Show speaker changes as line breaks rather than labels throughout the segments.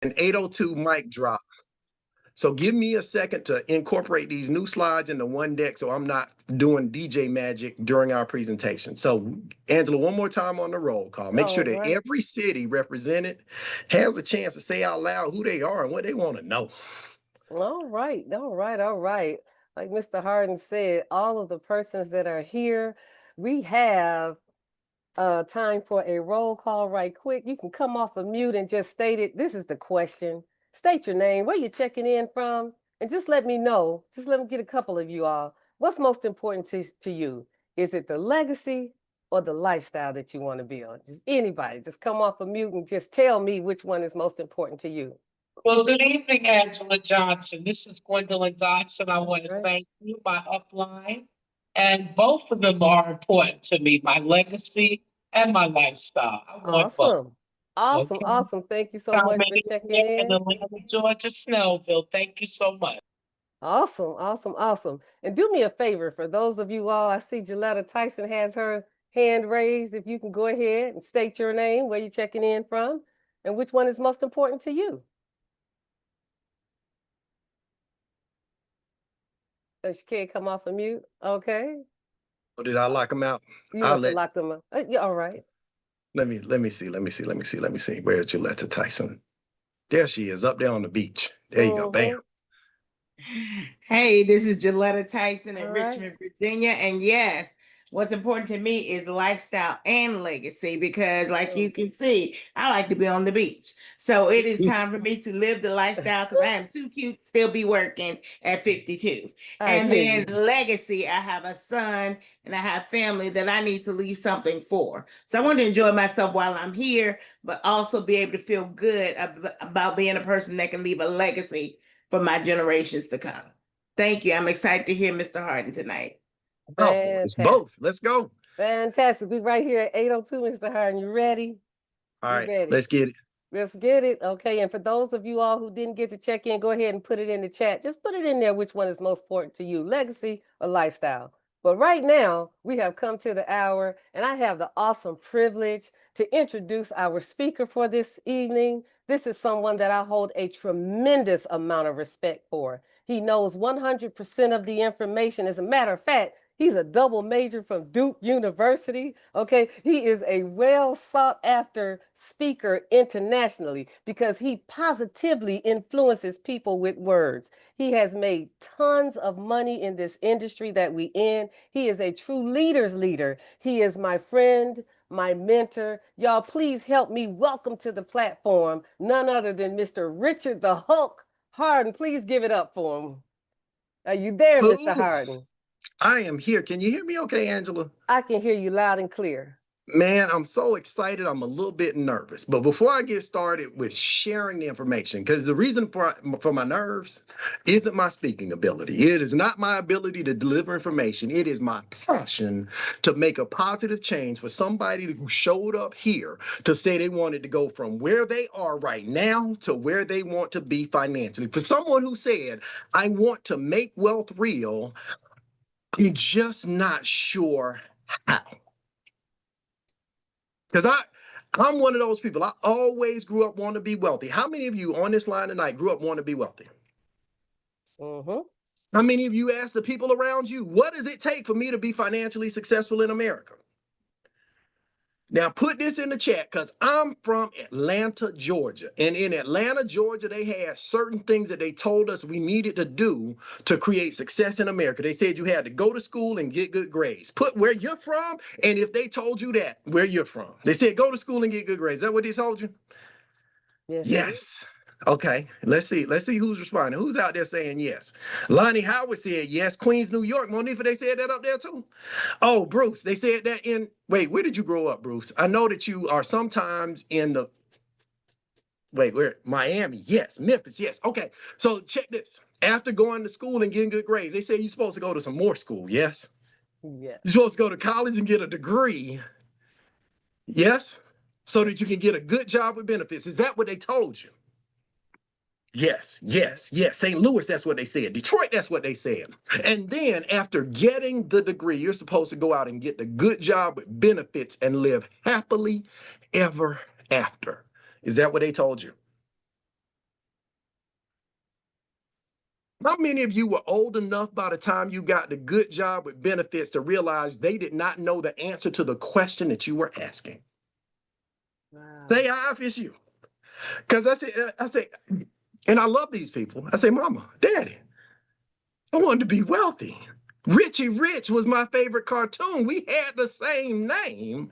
An 802 mic drop. So give me a second to incorporate these new slides into one deck so I'm not doing DJ magic during our presentation. So Angela, one more time on the roll call. Make sure that every city represented has a chance to say out loud who they are and what they want to know.
All right, all right, all right. Like Mr. Hardon said, all of the persons that are here, we have time for a roll call right quick. You can come off of mute and just state it. This is the question. State your name, where you're checking in from, and just let me know. Just let me get a couple of you all. What's most important to you? Is it the legacy or the lifestyle that you want to build? Just anybody, just come off of mute and just tell me which one is most important to you.
Well, good evening, Angela Johnson. This is Gwendolyn Dodson. I want to thank you, my upline. And both of them are important to me, my legacy and my lifestyle. I want both.
Awesome,
Okay.
awesome. Thank you so much for checking in.
Atlanta, Georgia, Snellville. Thank you so much.
Awesome, awesome, awesome. And do me a favor, for those of you all, I see Jaletta Tyson has her hand raised. If you can go ahead and state your name, where you're checking in from, and which one is most important to you. Oh, she can't come off of mute. Okay.
Oh, did I lock them out?
You must have locked them up. Yeah, all right.
Let me see. Where's Jaletta Tyson? There she is, up there on the beach. There you go. Bam.
Hey, this is Jaletta Tyson in Richmond, Virginia. And yes, what's important to me is lifestyle and legacy, because like you can see, I like to be on the beach. So it is time for me to live the lifestyle, because I am too cute to still be working at 52. And then legacy, I have a son and I have family that I need to leave something for. So I want to enjoy myself while I'm here, but also be able to feel good about being a person that can leave a legacy for my generations to come. Thank you. I'm excited to hear Mr. Hardon tonight.
Oh, it's both. Let's go.
Fantastic. We right here at 802, Mr. Hardon. You ready?
All right, let's get it.
Let's get it. Okay. And for those of you all who didn't get to check in, go ahead and put it in the chat. Just put it in there, which one is most important to you, legacy or lifestyle. But right now, we have come to the hour, and I have the awesome privilege to introduce our speaker for this evening. This is someone that I hold a tremendous amount of respect for. He knows 100% of the information. As a matter of fact, he's a double major from Duke University. Okay, he is a well sought after speaker internationally because he positively influences people with words. He has made tons of money in this industry that we in. He is a true leader's leader. He is my friend, my mentor. Y'all, please help me welcome to the platform none other than Mr. Richard the Hulk Hardon. Please give it up for him. Are you there, Mr. Hardon?
I am here. Can you hear me okay, Angela?
I can hear you loud and clear.
Man, I'm so excited. I'm a little bit nervous. But before I get started with sharing the information, because the reason for my nerves isn't my speaking ability. It is not my ability to deliver information. It is my passion to make a positive change for somebody who showed up here to say they wanted to go from where they are right now to where they want to be financially. For someone who said, I want to make wealth real, I'm just not sure how. Because I'm one of those people. I always grew up wanting to be wealthy. How many of you on this line tonight grew up wanting to be wealthy? How many of you asked the people around you, what does it take for me to be financially successful in America? Now put this in the chat, because I'm from Atlanta, Georgia. And in Atlanta, Georgia, they had certain things that they told us we needed to do to create success in America. They said you had to go to school and get good grades. Put where you're from, and if they told you that, where you're from. They said go to school and get good grades. Is that what they told you? Yes. Okay, let's see who's responding. Who's out there saying yes? Lonnie Howard said yes. Queens, New York. Monifa, they said that up there too. Oh, Bruce, they said that in, wait, where did you grow up, Bruce? I know that you are sometimes in the, where? Miami, yes. Memphis, yes. Okay, so check this. After going to school and getting good grades, they say you're supposed to go to some more school, yes?
Yes.
You're supposed to go to college and get a degree, yes? So that you can get a good job with benefits. Is that what they told you? Yes. St. Louis, that's what they said. Detroit, that's what they said. And then after getting the degree, you're supposed to go out and get the good job with benefits and live happily ever after. Is that what they told you? How many of you were old enough by the time you got the good job with benefits to realize they did not know the answer to the question that you were asking?
Wow.
Say hi if it's you. Because I say, and I love these people. I say, Mama, Daddy, I wanted to be wealthy. Richie Rich was my favorite cartoon. We had the same name,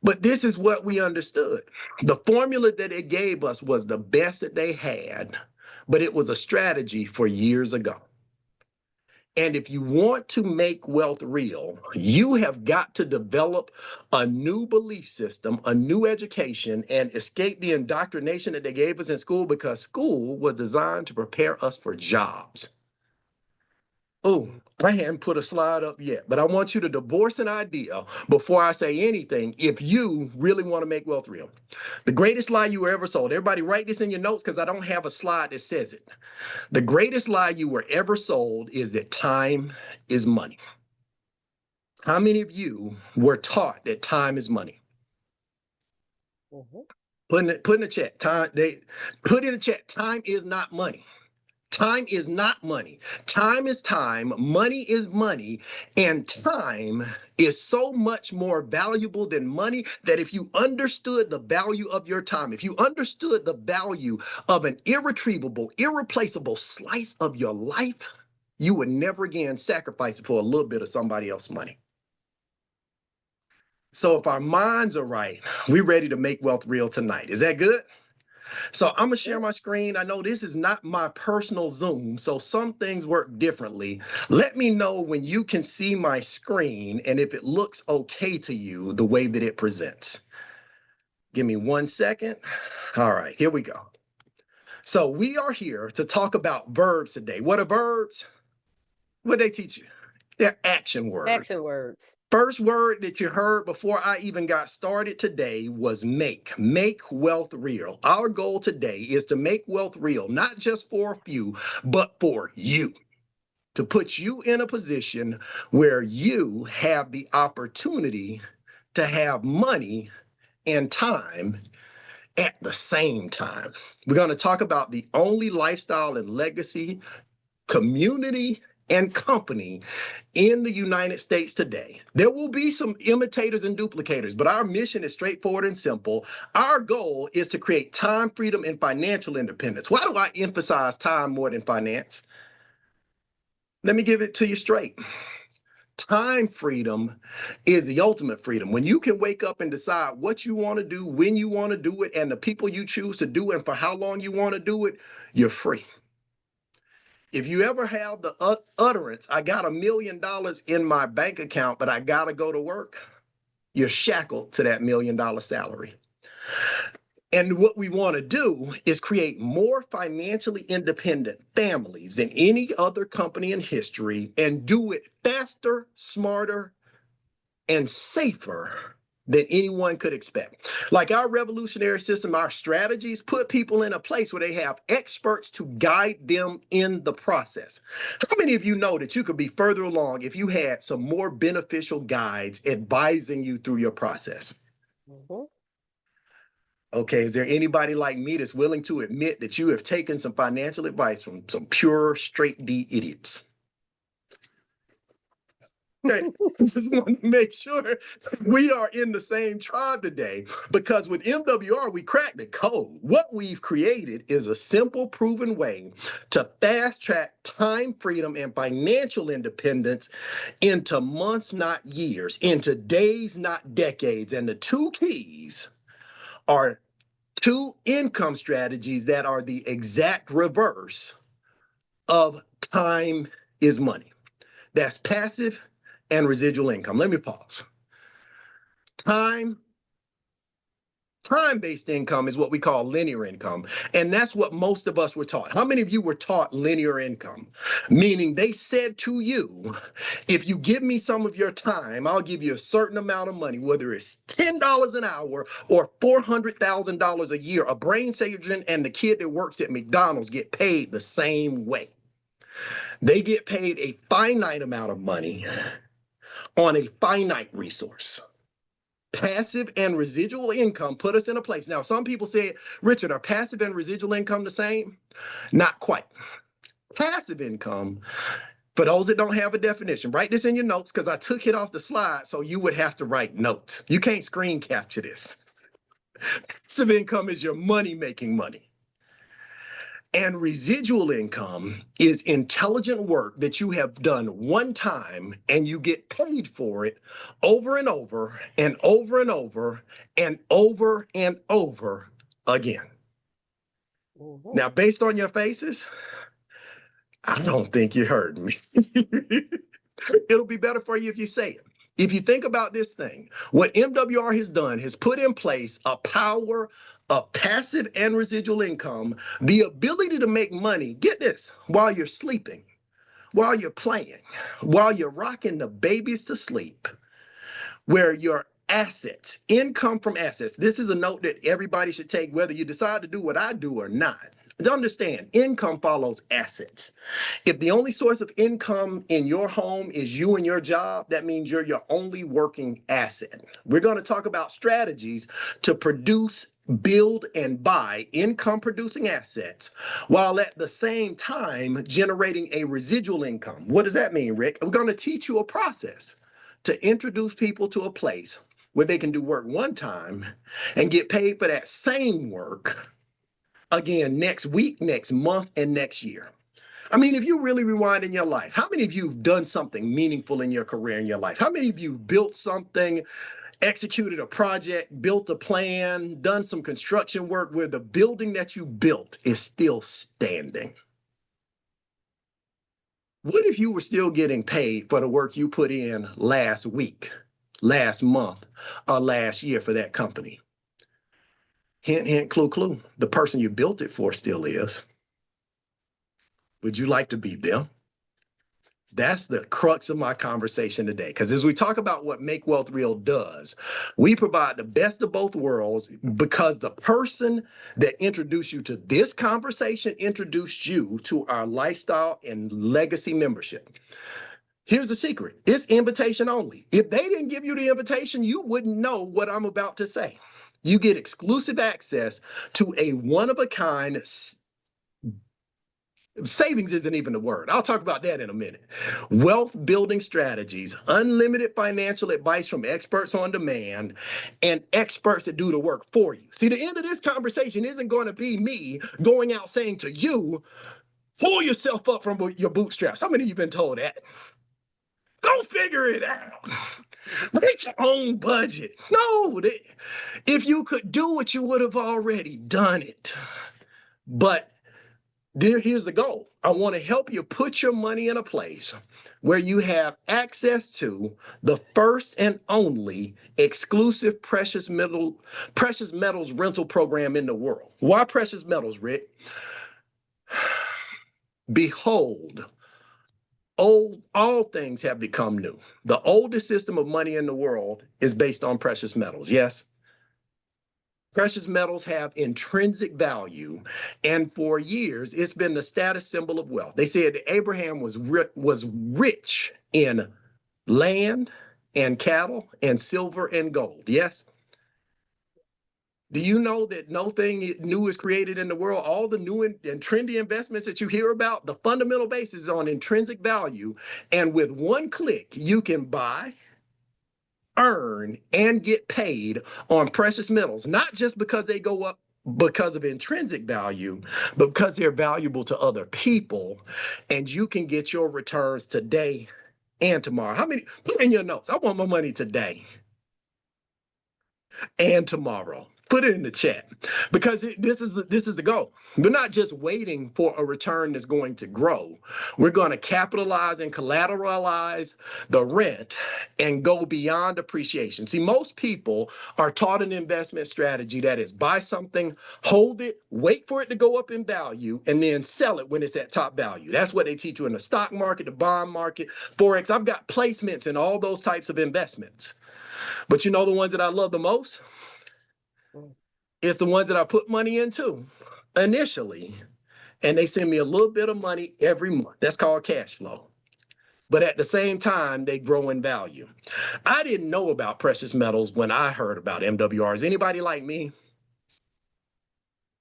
but this is what we understood. The formula that it gave us was the best that they had, but it was a strategy for years ago. And if you want to make wealth real, you have got to develop a new belief system, a new education, and escape the indoctrination that they gave us in school, because school was designed to prepare us for jobs. Oh, I hadn't put a slide up yet, but I want you to divorce an idea before I say anything if you really want to make wealth real. The greatest lie you were ever sold. Everybody write this in your notes because I don't have a slide that says it. The greatest lie you were ever sold is that time is money. How many of you were taught that time is money?
Mm-hmm.
Put in the chat. Put in the chat. Time is not money. Time is not money. Time is time. Money is money. And time is so much more valuable than money that if you understood the value of your time, if you understood the value of an irretrievable, irreplaceable slice of your life, you would never again sacrifice it for a little bit of somebody else's money. So if our minds are right, we're ready to make wealth real tonight. Is that good? So I'm gonna share my screen. I know this is not my personal Zoom, so some things work differently. Let me know when you can see my screen and if it looks okay to you the way that it presents. Give me 1 second. All right, here we go. So we are here to talk about verbs today. What are verbs? What do they teach you? They're action words.
Action words.
First word that you heard before I even got started today was make wealth real. Our goal today is to make wealth real, not just for a few, but for you. To put you in a position where you have the opportunity to have money and time at the same time. We're going to talk about the only lifestyle and legacy, community, and company in the United States today. There will be some imitators and duplicators, but our mission is straightforward and simple. Our goal is to create time, freedom, and financial independence. Why do I emphasize time more than finance? Let me give it to you straight. Time freedom is the ultimate freedom. When you can wake up and decide what you want to do, when you want to do it, and the people you choose to do it, and for how long you want to do it, you're free. If you ever have the utterance, I got $1 million in my bank account, but I got to go to work, you're shackled to that $1 million salary. And what we want to do is create more financially independent families than any other company in history, and do it faster, smarter, and safer than anyone could expect. Like our revolutionary system, our strategies put people in a place where they have experts to guide them in the process. How many of you know that you could be further along if you had some more beneficial guides advising you through your process?
Mm-hmm.
Okay, is there anybody like me that's willing to admit that you have taken some financial advice from some pure straight D idiots? Okay, just want to make sure we are in the same tribe today, because with MWR, we cracked the code. What we've created is a simple, proven way to fast track time freedom and financial independence into months, not years, into days, not decades. And the two keys are two income strategies that are the exact reverse of time is money. That's passive and residual income. Let me pause. Time-based income is what we call linear income. And that's what most of us were taught. How many of you were taught linear income? Meaning they said to you, if you give me some of your time, I'll give you a certain amount of money, whether it's $10 an hour or $400,000 a year. A brain surgeon and the kid that works at McDonald's get paid the same way. They get paid a finite amount of money on a finite resource. Passive and residual income put us in a place. Now, some people say, Richard, are passive and residual income the same? Not quite. Passive income, for those that don't have a definition, write this in your notes because I took it off the slide, so you would have to write notes. You can't screen capture this. Passive income is your money-making money. And residual income is intelligent work that you have done one time and you get paid for it over and over and over and over and over and over again. Now, based on your faces, I don't think you heard me. It'll be better for you if you say it. If you think about this thing, what MWR has done is put in place a power of passive and residual income, the ability to make money, get this, while you're sleeping, while you're playing, while you're rocking the babies to sleep, where your assets, income from assets, this is a note that everybody should take, whether you decide to do what I do or not. Understand, income follows assets. If the only source of income in your home is you and your job, that means you're your only working asset. We're going to talk about strategies to produce, build, and buy income producing assets while at the same time generating a residual income. What does that mean, Rick? We're going to teach you a process to introduce people to a place where they can do work one time and get paid for that same work again next week, next month, and next year. I mean, if you really rewind in your life, how many of you have done something meaningful in your career, in your life? How many of you have built something, executed a project, built a plan, done some construction work where the building that you built is still standing? What if you were still getting paid for the work you put in last week, last month, or last year for that company? Hint, hint, clue, clue. The person you built it for still is. Would you like to be them? That's the crux of my conversation today. Because as we talk about what Make Wealth Real does, we provide the best of both worlds because the person that introduced you to this conversation introduced you to our lifestyle and legacy membership. Here's the secret. It's invitation only. If they didn't give you the invitation, you wouldn't know what I'm about to say. You get exclusive access to a one-of-a-kind savings isn't even the word. I'll talk about that in a minute. Wealth building strategies, unlimited financial advice from experts on demand, and experts that do the work for you. See, the end of this conversation isn't going to be me going out saying to you, pull yourself up from your bootstraps. How many of you been told that? Go figure it out. Make your own budget. No, if you could do it, you would have already done it. But here's the goal. I want to help you put your money in a place where you have access to the first and only exclusive precious metals rental program in the world. Why precious metals, Rick? Behold, all things have become new. The oldest system of money in the world is based on precious metals. Yes. Precious metals have intrinsic value, and for years, it's been the status symbol of wealth. They said that Abraham was rich in land and cattle and silver and gold. Yes? Do you know that nothing new is created in the world? All the new and trendy investments that you hear about, the fundamental basis is on intrinsic value, and with one click, you can buy, earn, and get paid on precious metals, not just because they go up because of intrinsic value, but because they're valuable to other people, and you can get your returns today and tomorrow. How many? Put in your notes. I want my money today and tomorrow. Put it in the chat because this is the goal. We're not just waiting for a return that's going to grow. We're going to capitalize and collateralize the rent and go beyond appreciation. See, most people are taught an investment strategy that is buy something, hold it, wait for it to go up in value, and then sell it when it's at top value. That's what they teach you in the stock market, the bond market, Forex. I've got placements in all those types of investments. But you know the ones that I love the most? It's the ones that I put money into initially, and they send me a little bit of money every month. That's called cash flow. But at the same time, they grow in value. I didn't know about precious metals when I heard about MWR. Is anybody like me?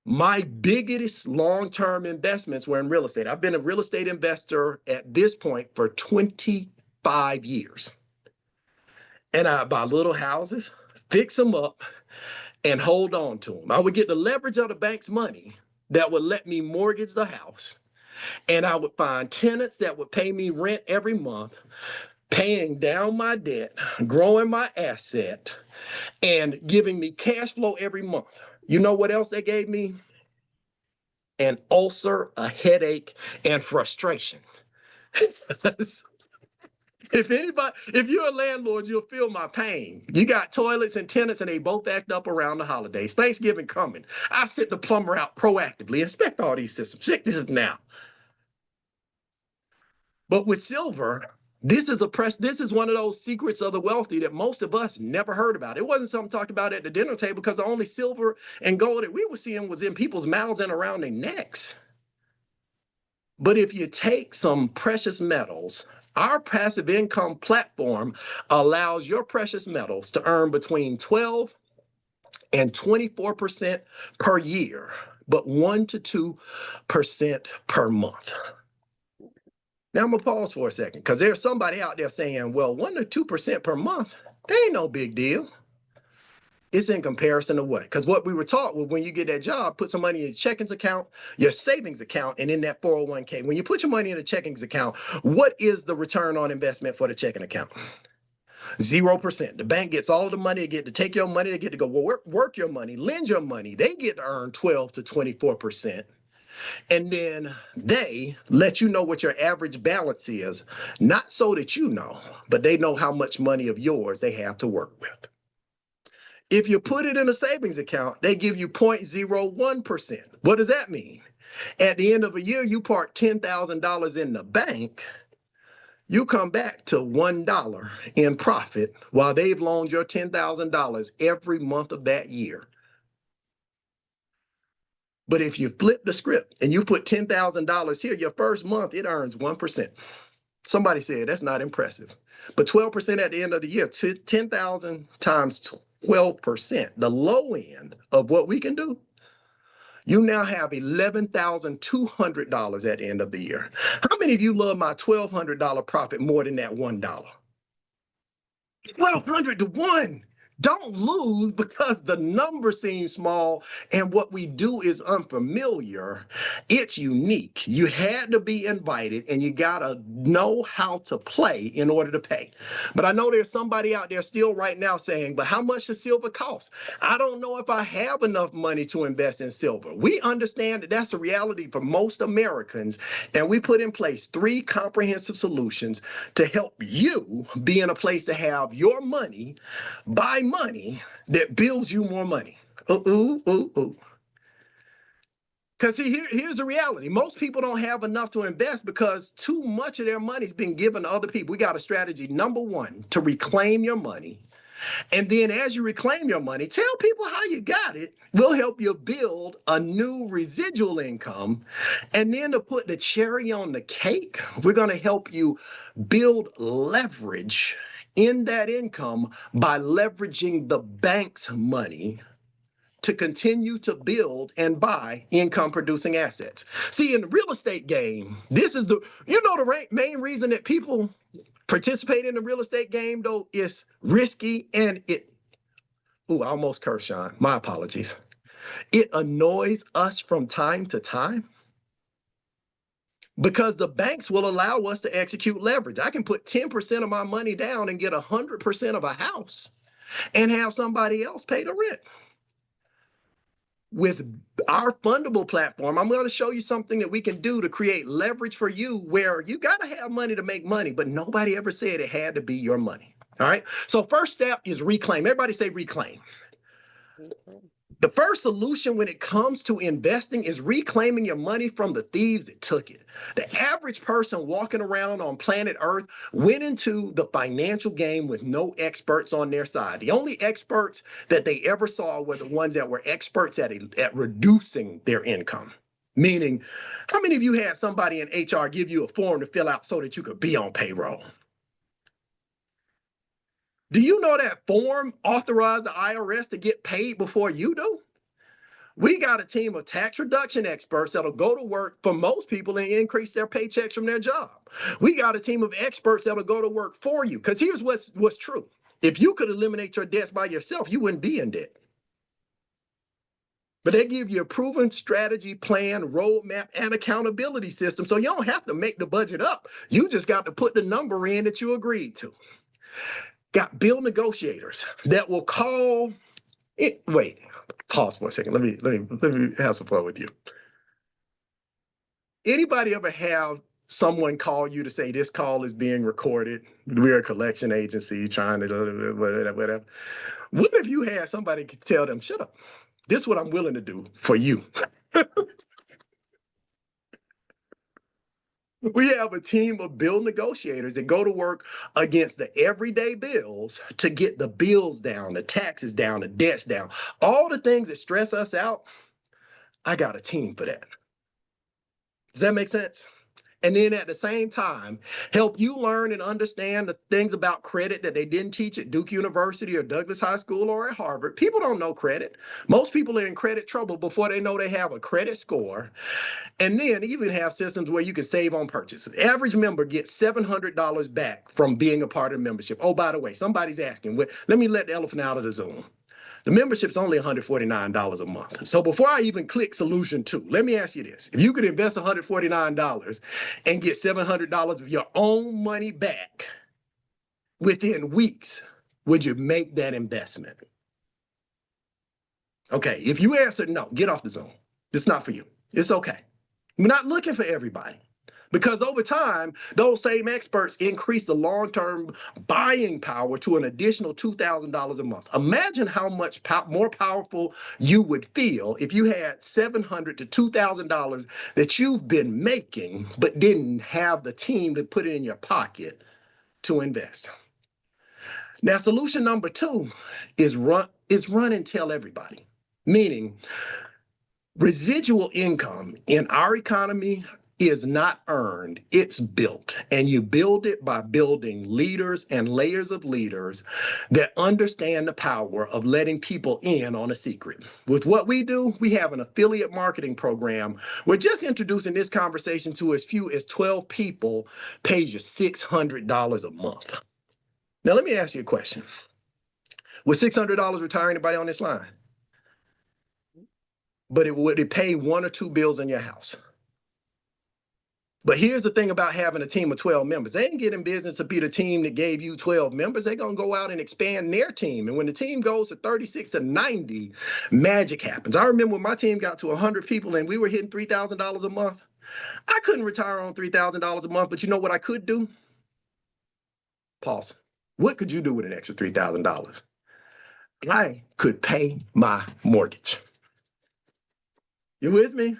My biggest long-term investments were in real estate. I've been a real estate investor at this point for 25 years. And I buy little houses, fix them up, and hold on to them. I would get the leverage of the bank's money that would let me mortgage the house. And I would find tenants that would pay me rent every month, paying down my debt, growing my asset, and giving me cash flow every month. You know what else they gave me? An ulcer, a headache, and frustration. If you're a landlord, you'll feel my pain. You got toilets and tenants, and they both act up around the holidays. Thanksgiving coming. I sent the plumber out proactively, inspect all these systems. Check this now. But with silver, this is one of those secrets of the wealthy that most of us never heard about. It wasn't something talked about at the dinner table because the only silver and gold that we were seeing was in people's mouths and around their necks. But if you take some precious metals, our passive income platform allows your precious metals to earn between 12 and 24% per year, but 1 to 2% per month. Now I'm gonna pause for a second because there's somebody out there saying, well, 1 to 2% per month, that ain't no big deal. It's in comparison to what? Because what we were taught was when you get that job, put some money in your checkings account, your savings account, and in that 401k. When you put your money in a checkings account, what is the return on investment for the checking account? 0%. The bank gets all the money, they get to take your money, they get to go work your money, lend your money. They get to earn 12 to 24%. And then they let you know what your average balance is, not so that you know, but they know how much money of yours they have to work with. If you put it in a savings account, they give you 0.01%. What does that mean? At the end of a year, you park $10,000 in the bank, you come back to $1 in profit while they've loaned your $10,000 every month of that year. But if you flip the script and you put $10,000 here, your first month, it earns 1%. Somebody said that's not impressive. But 12% at the end of the year, 10,000 times 12%, the low end of what we can do, you now have $11,200 at the end of the year. How many of you love my $1,200 profit more than that $1? 1,200 to 1. Don't lose because the number seems small and what we do is unfamiliar. It's unique. You had to be invited and you got to know how to play in order to pay. But I know there's somebody out there still right now saying, but how much does silver cost? I don't know if I have enough money to invest in silver. We understand that that's a reality for most Americans, and we put in place 3 comprehensive solutions to help you be in a place to have your money buy money that builds you more money. Because see, here's the reality. Most people don't have enough to invest because too much of their money's been given to other people. We got a strategy. Number 1, to reclaim your money. And then as you reclaim your money, tell people how you got it. We'll help you build a new residual income. And then to put the cherry on the cake, we're going to help you build leverage in that income by leveraging the bank's money to continue to build and buy income producing assets. See, in the real estate game, this is the main reason that people participate in the real estate game, though, is risky and I almost cursed, Sean. My apologies. It annoys us from time to time because the banks will allow us to execute leverage. I can put 10% of my money down and get 100% of a house and have somebody else pay the rent. With our fundable platform, I'm going to show you something that we can do to create leverage for you where you got to have money to make money, but nobody ever said it had to be your money. All right. So first step is reclaim. Everybody say reclaim. The first solution when it comes to investing is reclaiming your money from the thieves that took it. The average person walking around on planet Earth went into the financial game with no experts on their side. The only experts that they ever saw were the ones that were experts at reducing their income. Meaning, how many of you had somebody in HR give you a form to fill out so that you could be on payroll? Do you know that form authorized the IRS to get paid before you do? We got a team of tax reduction experts that'll go to work for most people and increase their paychecks from their job. We got a team of experts that'll go to work for you. Because here's what's true. If you could eliminate your debts by yourself, you wouldn't be in debt. But they give you a proven strategy, plan, roadmap, and accountability system. So you don't have to make the budget up. You just got to put the number in that you agreed to. Got bill negotiators that will call it. Wait, pause for a second. Let me have some fun with you. Anybody ever have someone call you to say this call is being recorded? We're a collection agency trying to whatever. What if you had somebody tell them, shut up? This is what I'm willing to do for you. We have a team of bill negotiators that go to work against the everyday bills to get the bills down, the taxes down, the debts down. All the things that stress us out, I got a team for that. Does that make sense? And then at the same time, help you learn and understand the things about credit that they didn't teach at Duke University or Douglas High School or at Harvard. People don't know credit. Most people are in credit trouble before they know they have a credit score. And then even have systems where you can save on purchases. Average member gets $700 back from being a part of the membership. Oh, by the way, somebody's asking, let me let the elephant out of the Zoom. The membership's only $149 a month. So before I even click solution 2, let me ask you this. If you could invest $149 and get $700 of your own money back within weeks, would you make that investment? Okay, if you answer no, get off the Zoom. It's not for you. It's okay. We're not looking for everybody. Because over time, those same experts increase the long-term buying power to an additional $2,000 a month. Imagine how much more powerful you would feel if you had $700 to $2,000 that you've been making, but didn't have the team to put it in your pocket to invest. Now, solution number 2 is run and tell everybody, meaning residual income in our economy is not earned, it's built. And you build it by building leaders and layers of leaders that understand the power of letting people in on a secret. With what we do, we have an affiliate marketing program. We're just introducing this conversation to as few as 12 people, pays you $600 a month. Now, let me ask you a question. Would $600 retire anybody on this line? But would it pay 1 or 2 bills in your house? But here's the thing about having a team of 12 members. They ain't getting business to be the team that gave you 12 members. They're going to go out and expand their team. And when the team goes to 36 to 90, magic happens. I remember when my team got to 100 people and we were hitting $3,000 a month. I couldn't retire on $3,000 a month, but you know what I could do? Pause. What could you do with an extra $3,000? I could pay my mortgage. You with me?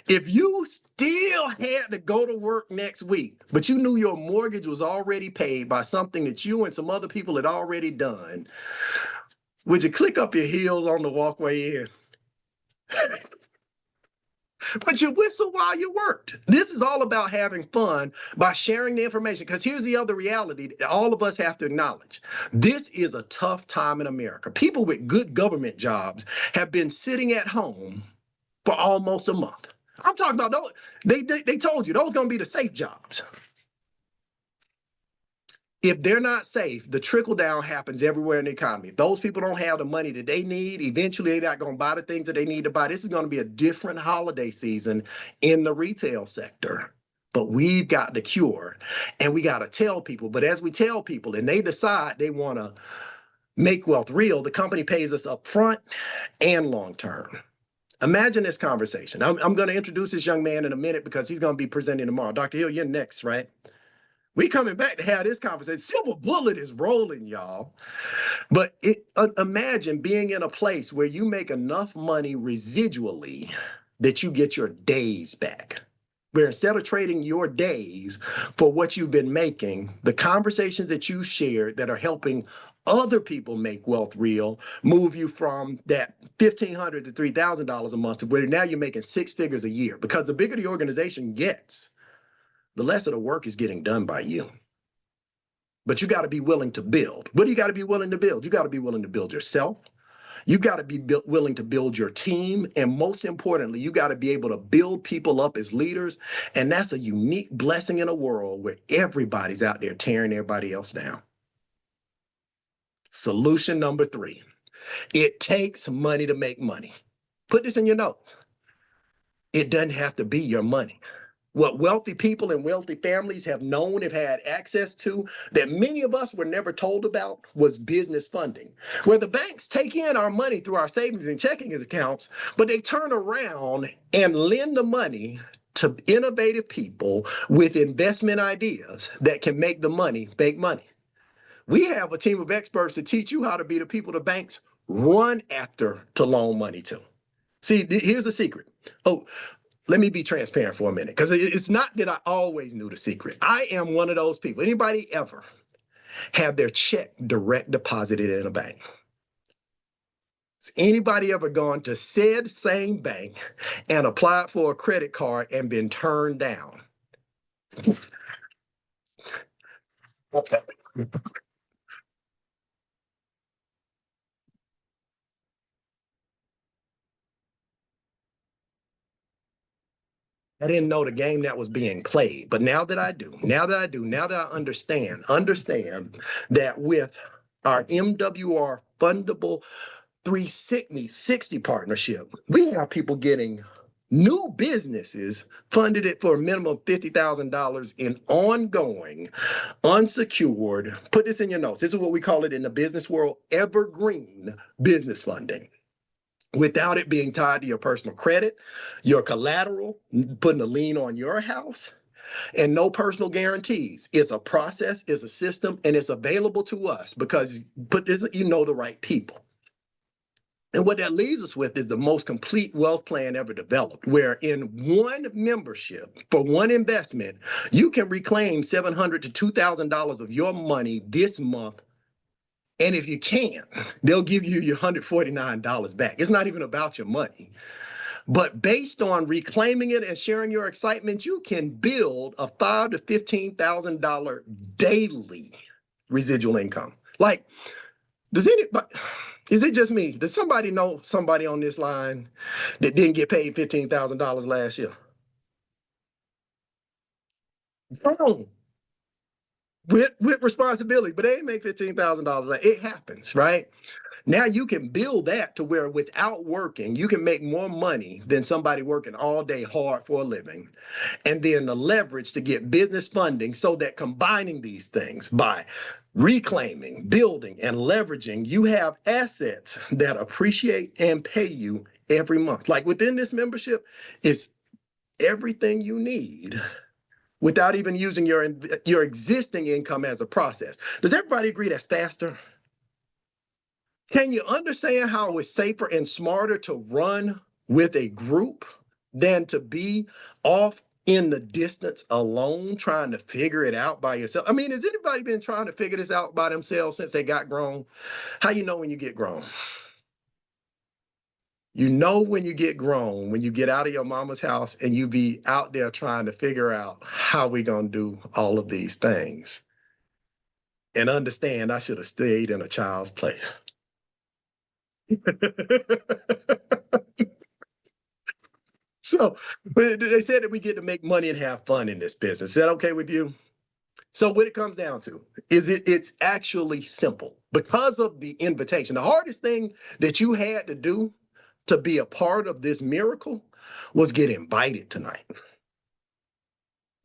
If you still had to go to work next week, but you knew your mortgage was already paid by something that you and some other people had already done, would you click up your heels on the walkway in? But you whistle while you worked. This is all about having fun by sharing the information. Because here's the other reality that all of us have to acknowledge. This is a tough time in America. People with good government jobs have been sitting at home for almost a month. I'm talking about those. They told you those going to be the safe jobs. If they're not safe, the trickle down happens everywhere in the economy. If those people don't have the money that they need, eventually they're not going to buy the things that they need to buy. This is going to be a different holiday season in the retail sector. But we've got the cure, and we got to tell people. But as we tell people and they decide they want to make wealth real, the company pays us up front and long term. Imagine this conversation. I'm going to introduce this young man in a minute because he's going to be presenting tomorrow. Dr. Hill, you're next, right? We coming back to have this conversation. Silver Bullet is rolling, y'all. But imagine being in a place where you make enough money residually that you get your days back. Where instead of trading your days for what you've been making, the conversations that you shared that are helping other people make wealth real move you from that $1,500 to $3,000 a month to where now you're making 6 figures a year. Because the bigger the organization gets, the less of the work is getting done by you. But you got to be willing to build. What do you got to be willing to build? You got to be willing to build yourself. You got to be willing to build your team. And most importantly, you got to be able to build people up as leaders. And that's a unique blessing in a world where everybody's out there tearing everybody else down. Solution number 3, it takes money to make money. Put this in your notes. It doesn't have to be your money. What wealthy people and wealthy families have known, have had access to, that many of us were never told about, was business funding, where the banks take in our money through our savings and checking accounts, but they turn around and lend the money to innovative people with investment ideas that can make the money make money. We have a team of experts to teach you how to be the people the banks run after to loan money to. See, here's the secret. Oh, let me be transparent for a minute, because it's not that I always knew the secret. I am one of those people. Anybody ever have their check direct deposited in a bank? Has anybody ever gone to said same bank and applied for a credit card and been turned down? What's that? I didn't know the game that was being played, but now that I do, now that I understand that with our MWR fundable 360 partnership, we have people getting new businesses funded it for a minimum of $50,000 in ongoing, unsecured, put this in your notes, this is what we call it in the business world, evergreen business funding, without it being tied to your personal credit, your collateral, putting a lien on your house, and no personal guarantees. It's a process, it's a system, and it's available to us because you know the right people. And what that leaves us with is the most complete wealth plan ever developed, where in one membership, for one investment, you can reclaim $700 to $2,000 of your money this month. And if you can't, they'll give you your $149 back. It's not even about your money. But based on reclaiming it and sharing your excitement, you can build a $5,000 to $15,000 daily residual income. Like, is it just me? Does somebody know somebody on this line that didn't get paid $15,000 last year? Wrong. With responsibility, but they ain't make $15,000. It happens, right? Now you can build that to where without working, you can make more money than somebody working all day hard for a living. And then the leverage to get business funding, so that combining these things by reclaiming, building, and leveraging, you have assets that appreciate and pay you every month. Like within this membership, it's everything you need without even using your existing income as a process. Does everybody agree that's faster? Can you understand how it's safer and smarter to run with a group than to be off in the distance alone trying to figure it out by yourself? I mean, has anybody been trying to figure this out by themselves since they got grown? How you know when you get grown? You know when you get grown, when you get out of your mama's house and you be out there trying to figure out how we gonna do all of these things. And understand I should have stayed in a child's place. So they said that we get to make money and have fun in this business. Is that okay with you? So what it comes down to is it's actually simple because of the invitation. The hardest thing that you had to do to be a part of this miracle was get invited tonight.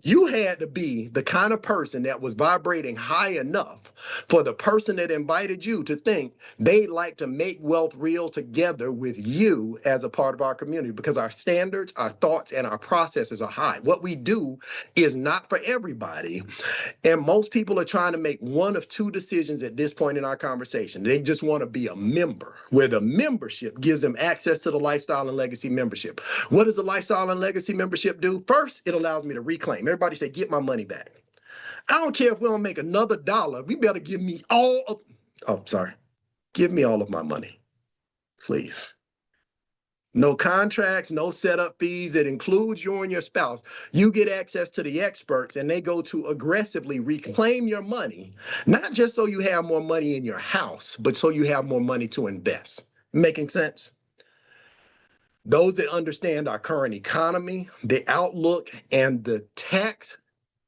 You had to be the kind of person that was vibrating high enough for the person that invited you to think they'd like to make wealth real together with you as a part of our community, because our standards, our thoughts, and our processes are high. What we do is not for everybody. And most people are trying to make one of two decisions at this point in our conversation. They just want to be a member, where the membership gives them access to the Lifestyle and Legacy membership. What does the Lifestyle and Legacy membership do? First, it allows me to reclaim. Everybody say, get my money back. I don't care if we don't make another dollar. We better give me give me all of my money, please. No contracts, no setup fees. It includes you and your spouse. You get access to the experts, and they go to aggressively reclaim your money, not just so you have more money in your house, but so you have more money to invest. Making sense? Those that understand our current economy, the outlook, and the tax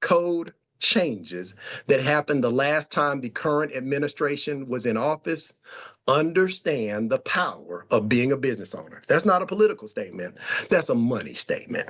code changes that happened the last time the current administration was in office understand the power of being a business owner. That's not a political statement. That's a money statement.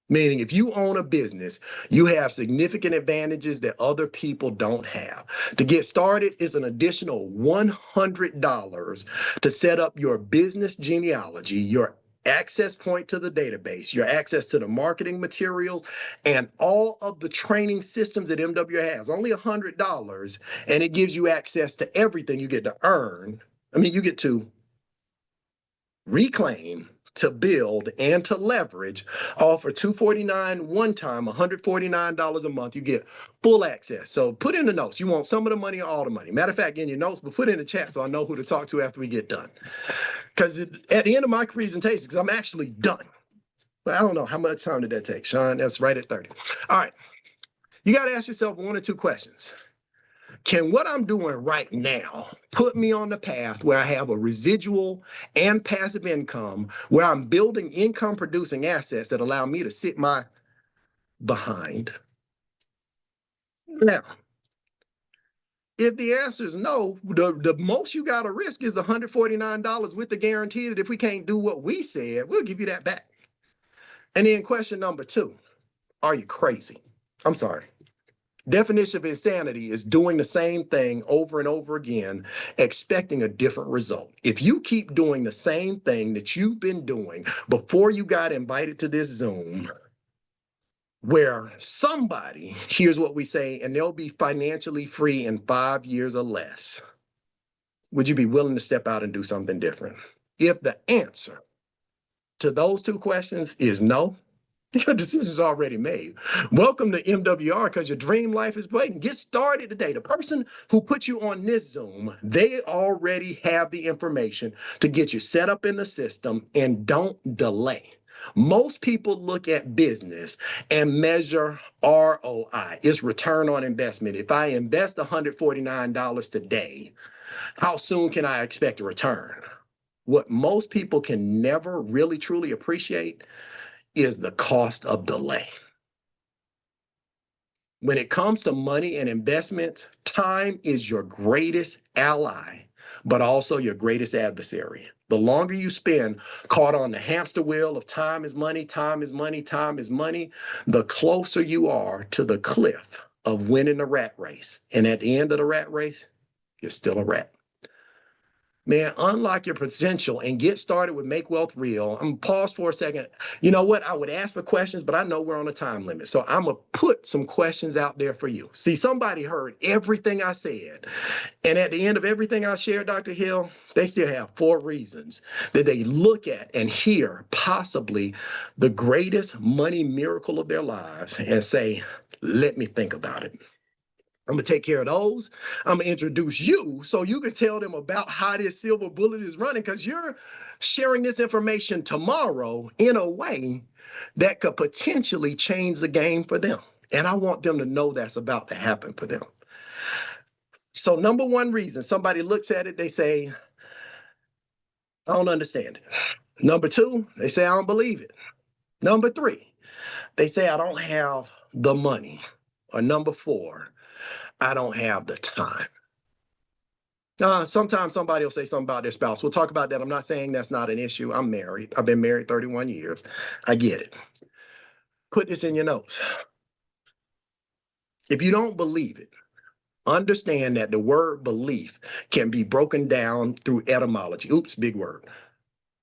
Meaning, if you own a business, you have significant advantages that other people don't have. To get started is an additional $100 to set up your business genealogy, your access point to the database, your access to the marketing materials, and all of the training systems that MW has. Only $100, and it gives you access to everything you get to earn. You get to reclaim, to build, and to leverage, all for $249 one time, $149 a month. You get full access. So put in the notes. You want some of the money or all the money? Matter of fact, in your notes, but put in the chat so I know who to talk to after we get done. Because at the end of my presentation, because I'm actually done. But I don't know, how much time did that take, Sean? That's right at 30. All right. You got to ask yourself one or two questions. Can what I'm doing right now put me on the path where I have a residual and passive income, where I'm building income producing assets that allow me to sit my behind? Now, if the answer is no, the most you got to risk is $149 with the guarantee that if we can't do what we said, we'll give you that back. And then question number 2, are you crazy? I'm sorry. Definition of insanity is doing the same thing over and over again, expecting a different result. If you keep doing the same thing that you've been doing before you got invited to this Zoom, where somebody hears what we say and they'll be financially free in 5 years or less, would you be willing to step out and do something different? If the answer to those 2 questions is no, your decision's already made. Welcome to MWR, because your dream life is waiting. Get started today. The person who put you on this Zoom, they already have the information to get you set up in the system, and don't delay. Most people look at business and measure ROI. It's return on investment. If I invest $149 today, how soon can I expect a return? What most people can never really truly appreciate is the cost of delay. When it comes to money and investments, time is your greatest ally, but also your greatest adversary. The longer you spend caught on the hamster wheel of time is money, time is money, time is money, the closer you are to the cliff of winning the rat race. And at the end of the rat race, you're still a rat. Man, unlock your potential and get started with Make Wealth Real. I'm gonna pause for a second. You know what? I would ask for questions, but I know we're on a time limit. So I'm gonna put some questions out there for you. See, somebody heard everything I said. And at the end of everything I shared, Dr. Hill, they still have 4 reasons that they look at and hear possibly the greatest money miracle of their lives and say, let me think about it. I'm going to take care of those. I'm going to introduce you so you can tell them about how this Silver Bullet is running, because you're sharing this information tomorrow in a way that could potentially change the game for them. And I want them to know that's about to happen for them. So number 1 reason, somebody looks at it, they say, I don't understand it. Number 2, they say, I don't believe it. Number 3, they say, I don't have the money. Or number 4, I don't have the time. Sometimes somebody will say something about their spouse. We'll talk about that. I'm not saying that's not an issue. I'm married. I've been married 31 years. I get it. Put this in your notes. If you don't believe it, understand that the word belief can be broken down through etymology. Oops, big word.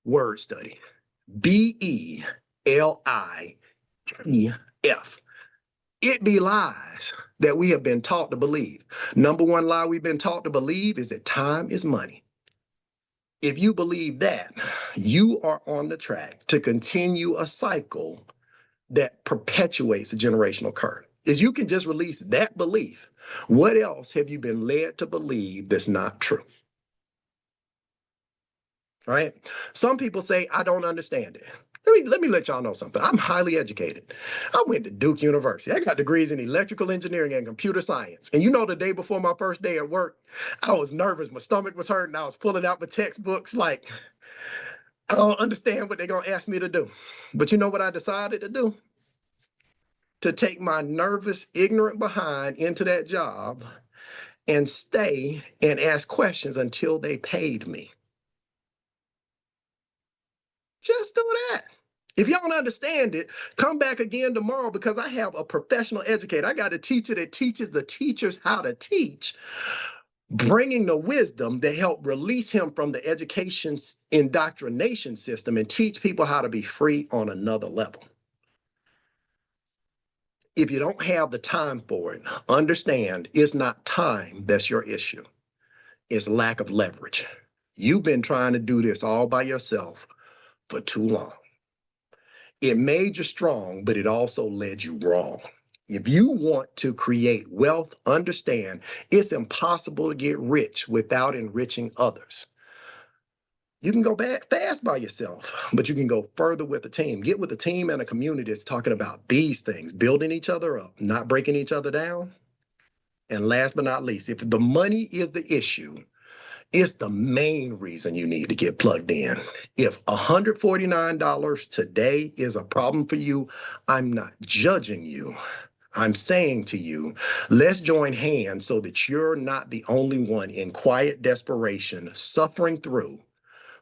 Word study. BELIEF. It belies that we have been taught to believe. Number 1 lie we've been taught to believe is that time is money. If you believe that, you are on the track to continue a cycle that perpetuates a generational curse. Is you can just release that belief. What else have you been led to believe that's not true? All right. Some people say, I don't understand it. Let me let y'all know something. I'm highly educated. I went to Duke University. I got degrees in electrical engineering and computer science. And you know, the day before my first day at work, I was nervous. My stomach was hurting. I was pulling out my textbooks like, I don't understand what they're going to ask me to do. But you know what I decided to do? To take my nervous, ignorant behind into that job and stay and ask questions until they paid me. Just do that. If y'all don't understand it, come back again tomorrow, because I have a professional educator. I got a teacher that teaches the teachers how to teach, bringing the wisdom to help release him from the education indoctrination system and teach people how to be free on another level. If you don't have the time for it, understand it's not time that's your issue. It's lack of leverage. You've been trying to do this all by yourself for too long. It made you strong, but it also led you wrong. If you want to create wealth, understand it's impossible to get rich without enriching others. You can go back fast by yourself, but you can go further with a team. Get with a team and a community that's talking about these things, building each other up, not breaking each other down. And last but not least, if the money is the issue, it's the main reason you need to get plugged in. If $149 today is a problem for you, I'm not judging you. I'm saying to you, let's join hands so that you're not the only one in quiet desperation suffering through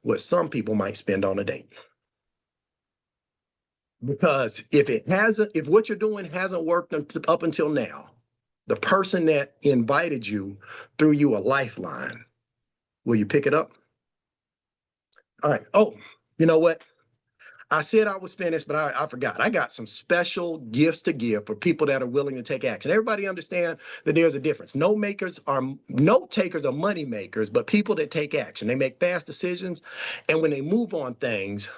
what some people might spend on a date. Because if what you're doing hasn't worked up until now, the person that invited you threw you a lifeline. Will you pick it up? All right. Oh, you know what? I said I was finished, but I forgot. I got some special gifts to give for people that are willing to take action. Everybody understand that there's a difference. Note takers are money makers, but people that take action. They make fast decisions, and when they move on things,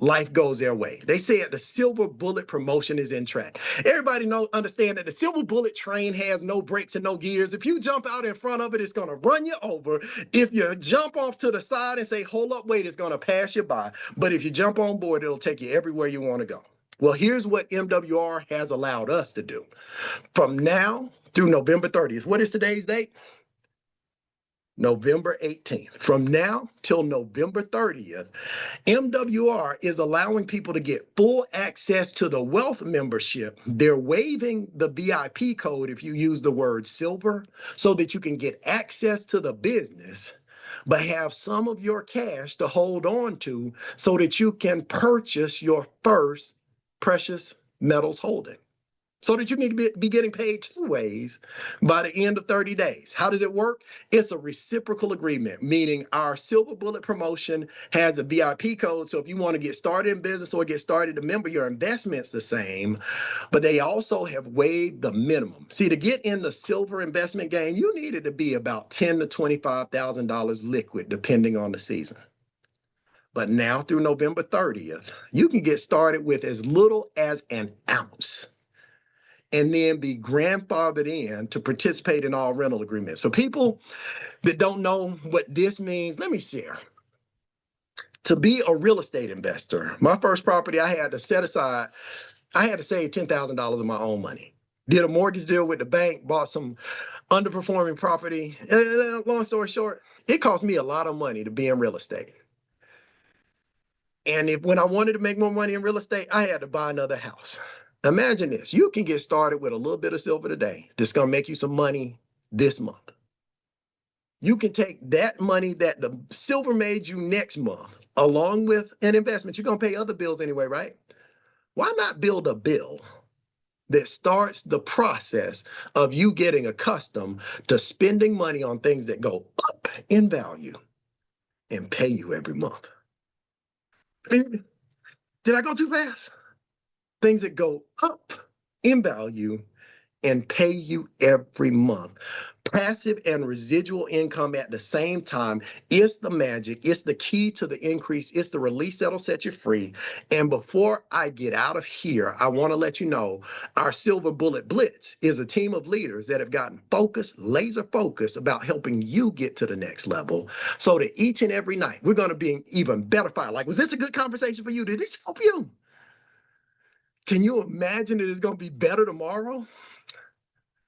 life goes their way. They said the Silver Bullet promotion is in track. Everybody understand that the Silver Bullet train has no brakes and no gears. If you jump out in front of it, it's going to run you over. If you jump off to the side and say, hold up, wait, it's going to pass you by. But if you jump on board, it'll take you everywhere you want to go. Well, here's what MWR has allowed us to do. From now through November 30th, what is today's date? November 18th. From now till November 30th, MWR is allowing people to get full access to the wealth membership. They're waiving the VIP code if you use the word silver, so that you can get access to the business, but have some of your cash to hold on to so that you can purchase your first precious metals holding, so that you can be getting paid 2 ways by the end of 30 days. How does it work? It's a reciprocal agreement, meaning our Silver Bullet promotion has a VIP code. So if you want to get started in business or get started to member, your investment's the same, but they also have waived the minimum. See, to get in the silver investment game, you needed to be about $10,000 to $25,000 liquid, depending on the season. But now through November 30th, you can get started with as little as an ounce, and then be grandfathered in to participate in all rental agreements. For people that don't know what this means, let me share. To be a real estate investor, my first property, I had to save $10,000 of my own money. Did a mortgage deal with the bank, bought some underperforming property. Long story short, it cost me a lot of money to be in real estate. And when I wanted to make more money in real estate, I had to buy another house. Imagine this. You can get started with a little bit of silver today. That's going to make you some money this month. You can take that money that the silver made you next month, along with an investment. You're going to pay other bills anyway, right? Why not build a bill that starts the process of you getting accustomed to spending money on things that go up in value and pay you every month? Did I go too fast? Things that go up in value and pay you every month. Passive and residual income at the same time is the magic. It's the key to the increase. It's the release that'll set you free. And before I get out of here, I want to let you know our Silver Bullet Blitz is a team of leaders that have gotten focused, laser focused about helping you get to the next level. So that each and every night, we're going to be even better fire. Like, was this a good conversation for you? Did this help you? Can you imagine that it's going to be better tomorrow?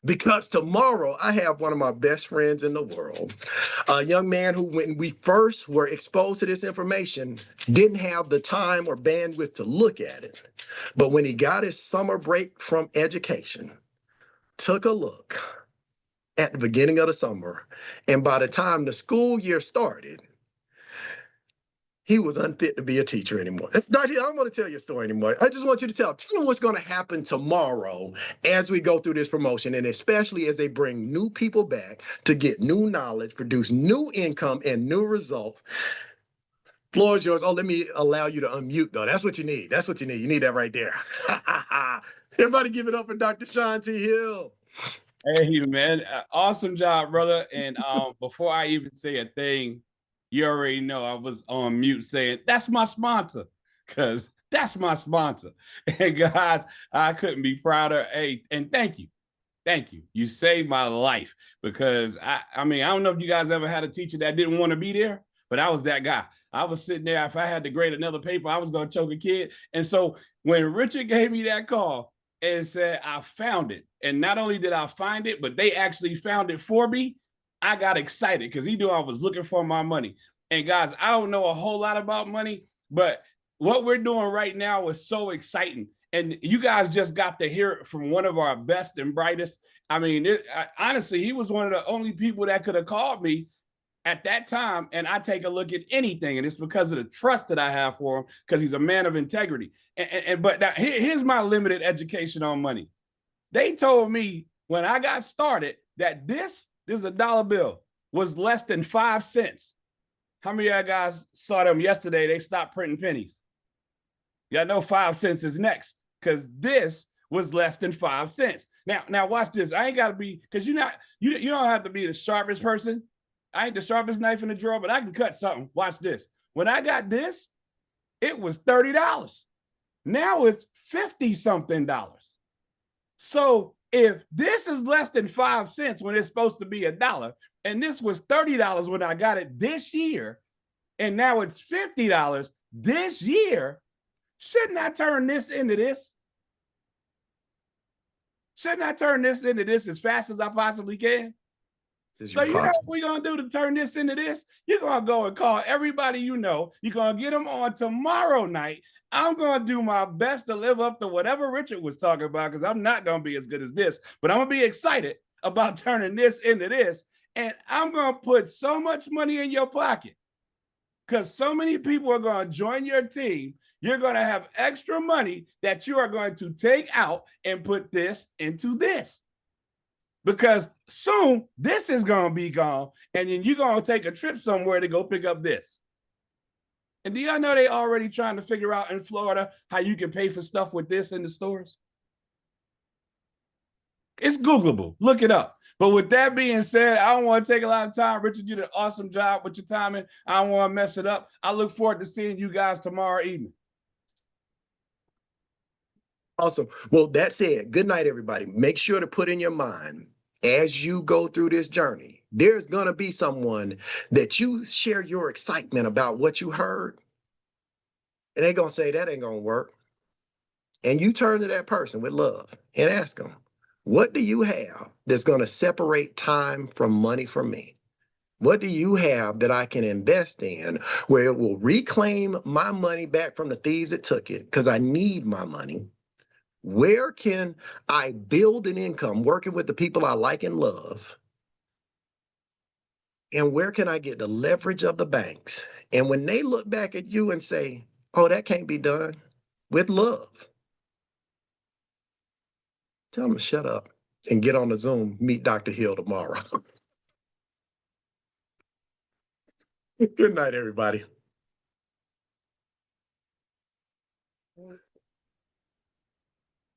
Because tomorrow I have one of my best friends in the world, a young man who, when we first were exposed to this information, didn't have the time or bandwidth to look at it. But when he got his summer break from education, took a look at the beginning of the summer, and by the time the school year started, he was unfit to be a teacher anymore. That's not, I don't want to tell you a story anymore. I just want you to tell me what's going to happen tomorrow as we go through this promotion, and especially as they bring new people back to get new knowledge, produce new income and new results. Floor is yours. Oh, let me allow you to unmute, though. That's what you need. That's what you need. You need that right there. Everybody give it up for Dr. Sean T. Hill.
Hey, man. Awesome job, brother. And before I even say a thing, you already know I was on mute saying, that's my sponsor, because that's my sponsor. And guys, I couldn't be prouder. Hey, and thank you. Thank you. You saved my life, because I mean, I don't know if you guys ever had a teacher that didn't want to be there, but I was that guy. I was sitting there. If I had to grade another paper, I was going to choke a kid. And so when Richard gave me that call and said, I found it, and not only did I find it, but they actually found it for me, I got excited because he knew I was looking for my money. And guys, I don't know a whole lot about money, but what we're doing right now is so exciting. And you guys just got to hear it from one of our best and brightest. I mean, honestly, he was one of the only people that could have called me at that time, and I take a look at anything. And it's because of the trust that I have for him, because he's a man of integrity. But now, here's my limited education on money. They told me when I got started that this is a dollar bill, was less than 5 cents. How many of y'all guys saw them yesterday? They stopped printing pennies. Y'all know 5 cents is next, because this was less than 5 cents. Now watch this. I ain't got to be, because you don't have to be the sharpest person. I ain't the sharpest knife in the drawer, but I can cut something. Watch this. When I got this, it was $30. Now it's $50-something. So if this is less than 5 cents when it's supposed to be $1, and this was $30 when I got it this year, and now it's $50 this year, shouldn't I turn this into this? Shouldn't I turn this into this as fast as I possibly can? So you know what we're going to do to turn this into this? You're going to go and call everybody you know. You're going to get them on tomorrow night. I'm going to do my best to live up to whatever Richard was talking about, because I'm not going to be as good as this, but I'm going to be excited about turning this into this. And I'm going to put so much money in your pocket, because so many people are going to join your team. You're going to have extra money that you are going to take out and put this into this. Because soon this is going to be gone, and then you're going to take a trip somewhere to go pick up this. And do y'all know they already trying to figure out in Florida how you can pay for stuff with this in the stores? It's Googleable. Look it up. But with that being said, I don't want to take a lot of time. Richard, you did an awesome job with your timing. I don't want to mess it up. I look forward to seeing you guys tomorrow evening.
Awesome. Well, that said, good night, everybody. Make sure to put in your mind, as you go through this journey, there's going to be someone that you share your excitement about what you heard, and they're going to say, that ain't going to work. And you turn to that person with love and ask them, what do you have that's going to separate time from money from me? What do you have that I can invest in where it will reclaim my money back from the thieves that took it, because I need my money? Where can I build an income working with the people I like and love? And where can I get the leverage of the banks? And when they look back at you and say, oh, that can't be done, with love, tell them to shut up and get on the Zoom, meet Dr. Hill tomorrow. Good night, everybody.